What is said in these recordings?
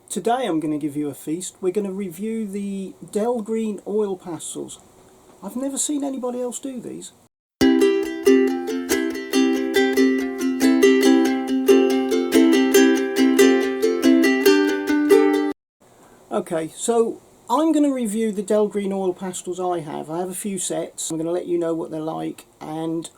Today I'm going to give you a feast. We're going to review the Delgreen Oil Pastels. I've never seen anybody else do these. Okay, so I'm going to review the Delgreen Oil Pastels I have. I have a few sets. I'm going to let you know what they're like, and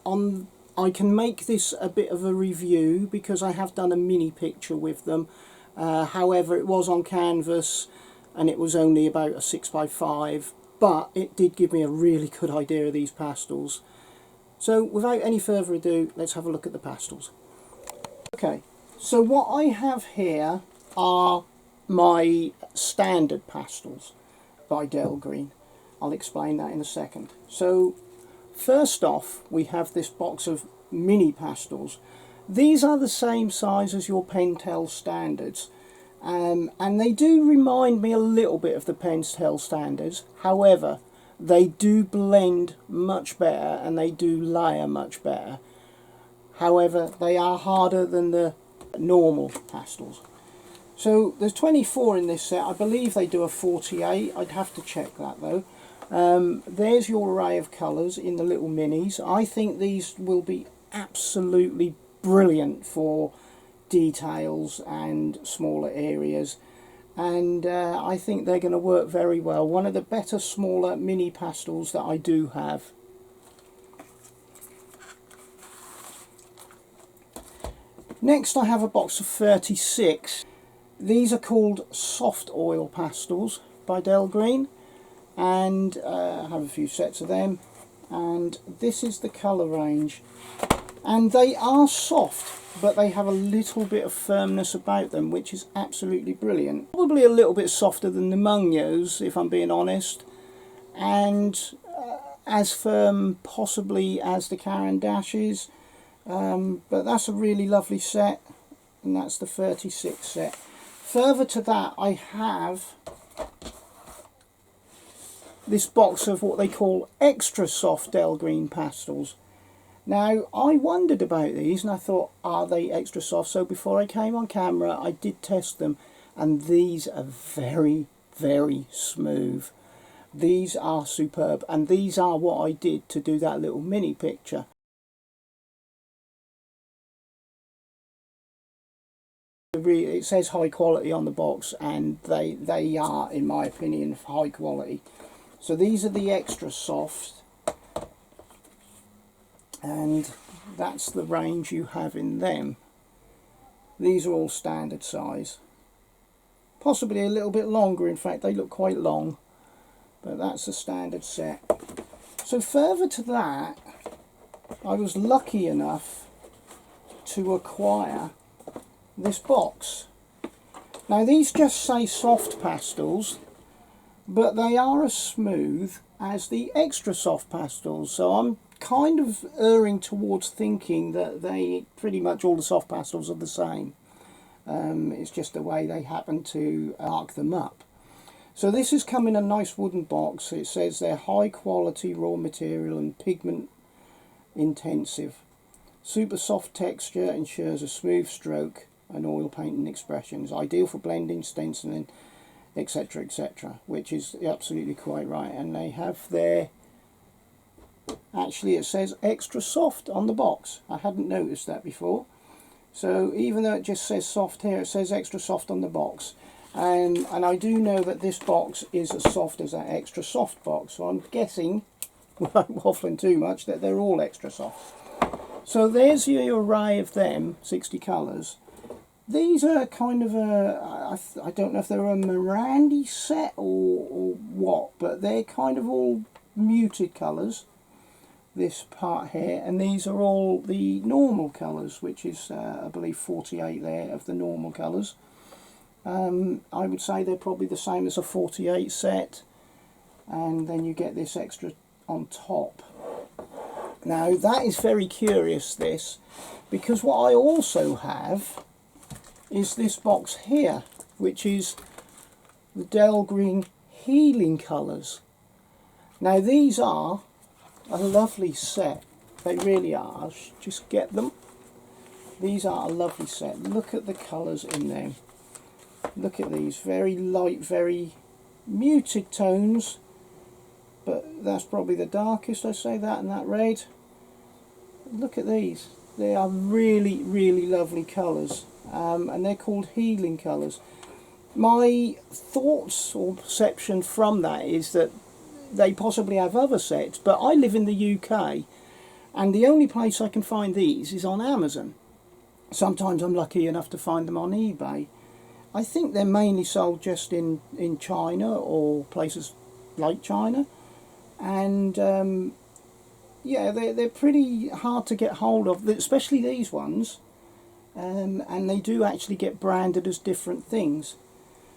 I can make this a bit of a review because I have done a mini picture with them. However, it was on canvas and it was only about a 6x5, but it did give me a really good idea of these pastels. So without any further ado, let's have a look at the pastels. Okay, so what I have here are my standard pastels by Delgreen. I'll explain that in a second. So first off, we have this box of mini pastels. These are the same size as your Pastel standards, and they do remind me a little bit of the Pastel standards. However, they do blend much better and they do layer much better. However, they are harder than the normal pastels. So there's 24 in this set. I believe they do a 48. I'd have to check that though. There's your array of colours in the little minis. I think these will be absolutely brilliant for details and smaller areas, and I think they're going to work very well. One of the better smaller mini pastels that I do have. Next I have a box of 36. These are called soft oil pastels by Delgreen, and I have a few sets of them, and this is the colour range. And they are soft, but they have a little bit of firmness about them, which is absolutely brilliant. Probably a little bit softer than the Mungnos, if I'm being honest, and as firm possibly as the Caran d'Aches, but that's a really lovely set, and that's the 36 set. Further to that, I have this box of what they call extra soft Delgreen pastels. Now, I wondered about these and I thought, are they extra soft? So before I came on camera, I did test them, and these are very, very smooth. These are superb, and these are what I did to do that little mini picture. It says high quality on the box, and they are, in my opinion, high quality. So these are the extra soft, and that's the range you have in them. These are all standard size, possibly a little bit longer. In fact, they look quite long, but that's the standard set. So further to that, I was lucky enough to acquire this box. Now these just say soft pastels, but they are as smooth as the extra soft pastels, so I'm kind of erring towards thinking that they pretty much all the soft pastels are the same. It's just the way they happen to arc them up. So this has come in a nice wooden box. It says they're high quality raw material and pigment intensive. Super soft texture ensures a smooth stroke and oil painting expressions, ideal for blending, stenciling, etc, etc, which is absolutely quite right. And they have their, actually it says extra soft on the box. I hadn't noticed that before. So even though it just says soft here, it says extra soft on the box. And I do know that this box is as soft as that extra soft box. So I'm guessing, without waffling too much, that they're all extra soft. So there's your array of them, 60 colours. These are kind of a, I don't know if they're a Mirandy set or what, but they're kind of all muted colours, this part here, and these are all the normal colours, which is I believe 48 there of the normal colours. I would say they're probably the same as a 48 set, and then you get this extra on top. Now that is very curious, this, because what I also have is this box here, which is the Delgreen Healing Colours. Now these are a lovely set, they really are. I'll just get them. These are a lovely set. Look at the colours in them. Look at these, very light, very muted tones, but that's probably the darkest, I say, that and that red. Look at these, they are really, really lovely colours, and they're called healing colours. My thoughts or perception from that is that they possibly have other sets, but I live in the UK and the only place I can find these is on Amazon. Sometimes I'm lucky enough to find them on eBay. I think they're mainly sold just in China or places like China, and yeah, they're pretty hard to get hold of, especially these ones, and they do actually get branded as different things.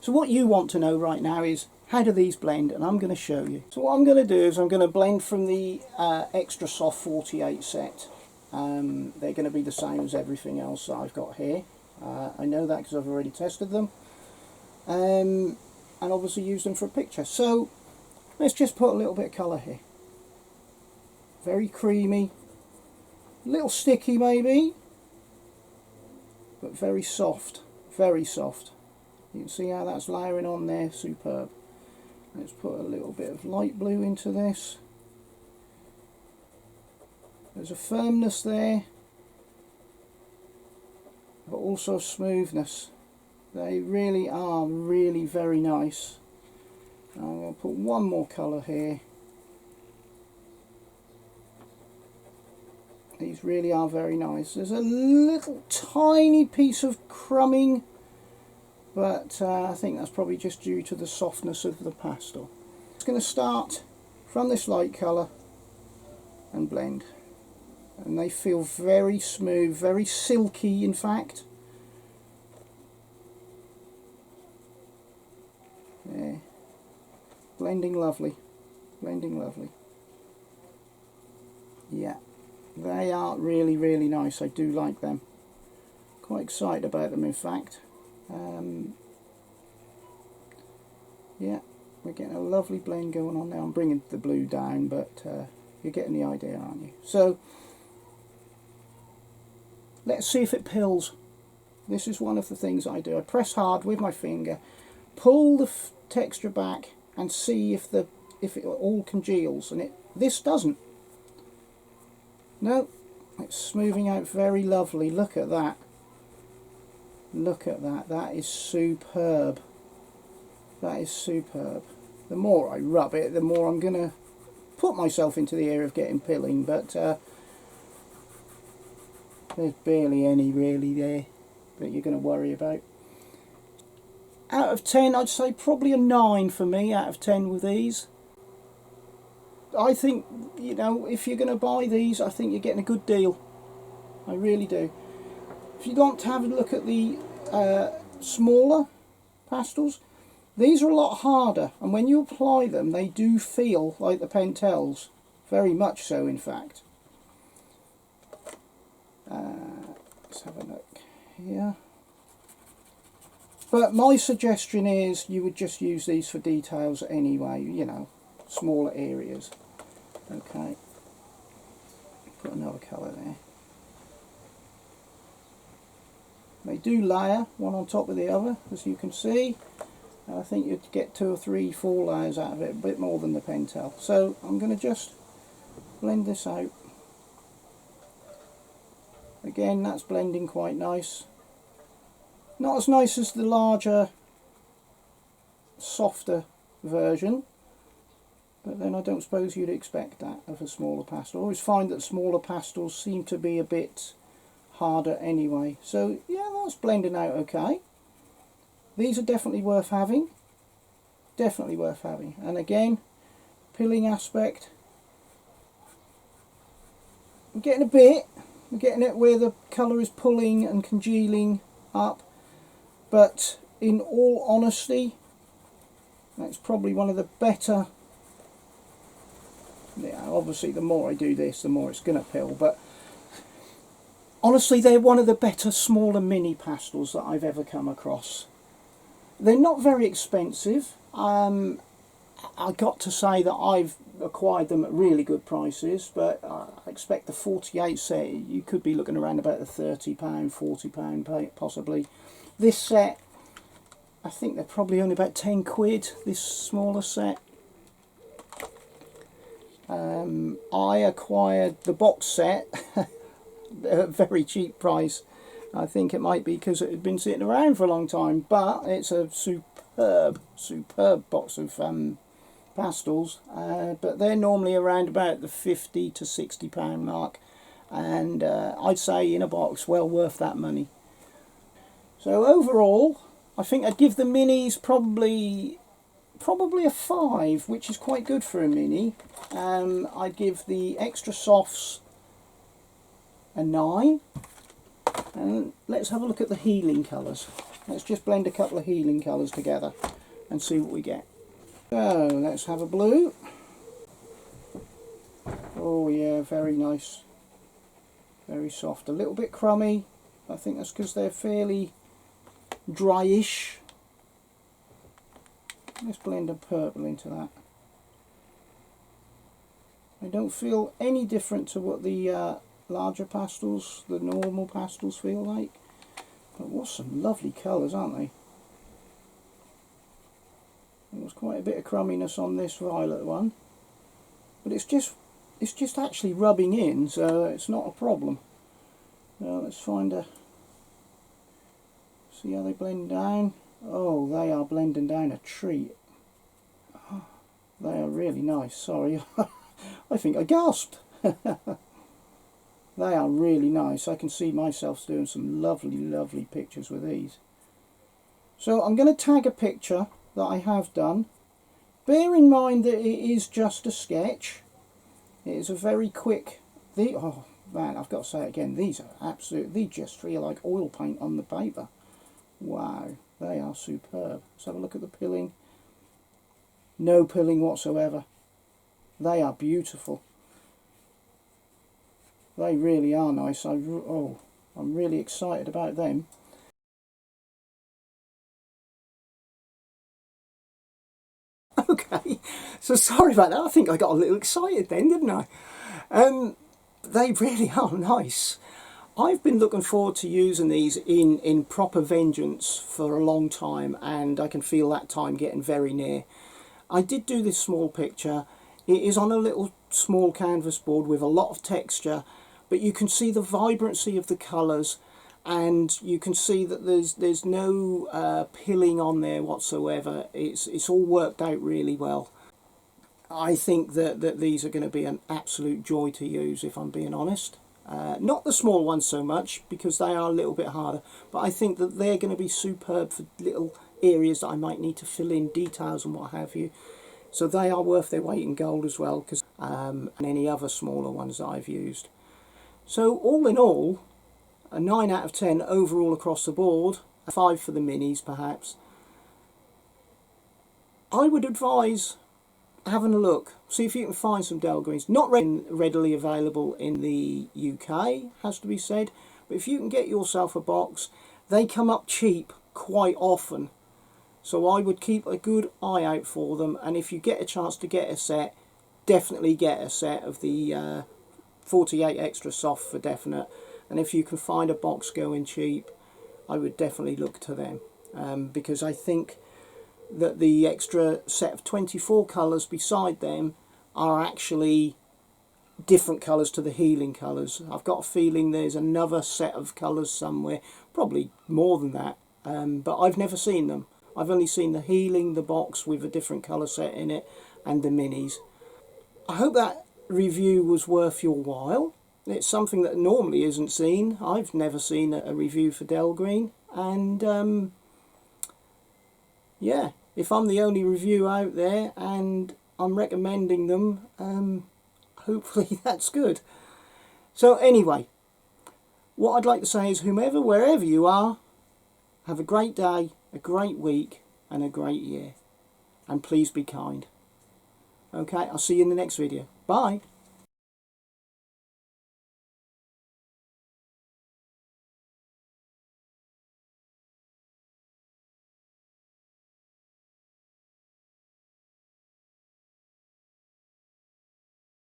So what you want to know right now is, how do these blend? And I'm going to show you. So what I'm going to do is I'm going to blend from the Extra Soft 48 set. They're going to be the same as everything else that I've got here. I know that because I've already tested them, and obviously used them for a picture. So let's just put a little bit of colour here. Very creamy, a little sticky maybe, but very soft, very soft. You can see how that's layering on there, superb. Let's put a little bit of light blue into this. There's a firmness there, but also smoothness. They really are really very nice. I'm going to put one more colour here. These really are very nice. There's a little tiny piece of crumbing, but I think that's probably just due to the softness of the pastel. It's going to start from this light colour and blend. And they feel very smooth, very silky in fact. Yeah. Blending lovely, blending lovely. Yeah, they are really, really nice. I do like them. Quite excited about them in fact. Yeah, we're getting a lovely blend going on now. I'm bringing the blue down, but you're getting the idea, aren't you? So let's see if it pills. This is one of the things I do. I press hard with my finger, pull the texture back, and see if it all congeals. And this doesn't. No, it's smoothing out very lovely. Look at that. Look at that. That is superb. That is superb. The more I rub it, the more I'm going to put myself into the area of getting pilling, but there's barely any really there that you're going to worry about. Out of 10, I'd say probably a 9 for me out of 10 with these. I think, you know, if you're going to buy these, I think you're getting a good deal. I really do. If you want to have a look at the smaller pastels, these are a lot harder, and when you apply them they do feel like the Pentels, very much so in fact. Let's have a look here. But my suggestion is you would just use these for details anyway, you know, smaller areas. Okay, put another colour there. They do layer one on top of the other, as you can see. I think you'd get 2 or 3, 4 layers out of it, a bit more than the Pentel. So I'm going to just blend this out. Again, that's blending quite nice. Not as nice as the larger, softer version, but then I don't suppose you'd expect that of a smaller pastel. I always find that smaller pastels seem to be a bit harder anyway. So yeah, that's blending out okay. These are definitely worth having. Definitely worth having. And again, pilling aspect. I'm getting a bit. I'm getting it where the colour is pulling and congealing up. But in all honesty, that's probably one of the better. Yeah, obviously the more I do this, the more it's going to pill. But honestly, they're one of the better smaller mini pastels that I've ever come across. They're not very expensive. I got to say that I've acquired them at really good prices, but I expect the 48 set, you could be looking around about the £30, £40 possibly. This set, I think they're probably only about 10 quid, this smaller set. I acquired the box set at a very cheap price. I think it might be because it had been sitting around for a long time, but it's a superb box of pastels. But they're normally around about the £50 to £60 mark, and I'd say in a box well worth that money. So overall, I think I'd give the minis probably a 5, which is quite good for a mini. I'd give the extra softs a 9. And let's have a look at the healing colours. Let's just blend a couple of healing colours together and see what we get. So let's have a blue. Oh yeah, very nice. Very soft. A little bit crummy. I think that's because they're fairly dryish. Let's blend a purple into that. I don't feel any different to what the larger pastels, the normal pastels, feel like. But what some lovely colours, aren't they? There was quite a bit of crumminess on this violet one, but it's just actually rubbing in, so it's not a problem. Now let's see how they blend down. Oh, they are blending down a treat. Oh, they are really nice. Sorry, I think I gasped. They are really nice. I can see myself doing some lovely pictures with these. So I'm going to tag a picture that I have done. Bear in mind that it is just a sketch. It is a very quick... Oh man, I've got to say it again. These are absolutely... They just feel like oil paint on the paper. Wow. They are superb. Let's have a look at the pilling. No pilling whatsoever. They are beautiful. They really are nice. I'm really excited about them. Okay, so sorry about that. I think I got a little excited then, didn't I? They really are nice. I've been looking forward to using these in proper vengeance for a long time, and I can feel that time getting very near. I did do this small picture. It is on a little small canvas board with a lot of texture, but you can see the vibrancy of the colours, and you can see that there's no pilling on there whatsoever. It's all worked out really well. I think that these are going to be an absolute joy to use, if I'm being honest. Not the small ones so much, because they are a little bit harder, but I think that they're going to be superb for little areas that I might need to fill in details and what have you. So they are worth their weight in gold as well, and any other smaller ones that I've used. So all in all, a 9 out of 10 overall across the board, a 5 for the minis perhaps. I would advise having a look, see if you can find some Delgreens. Not readily available in the UK, has to be said, but if you can get yourself a box, they come up cheap quite often. So I would keep a good eye out for them, and if you get a chance to get a set, definitely get a set of the 48 extra soft for definite. And if you can find a box going cheap, I would definitely look to them, because I think that the extra set of 24 colours beside them are actually different colours to the healing colours. I've got a feeling there's another set of colours somewhere, probably more than that, but I've never seen them. I've only seen the healing, the box with a different colour set in it, and the minis. I hope that review was worth your while. It's something that normally isn't seen. I've never seen a review for Delgreen, and yeah, if I'm the only review out there and I'm recommending them, hopefully that's good. So anyway, what I'd like to say is, wherever you are, have a great day, a great week, and a great year. And please be kind. Okay, I'll see you in the next video. Bye.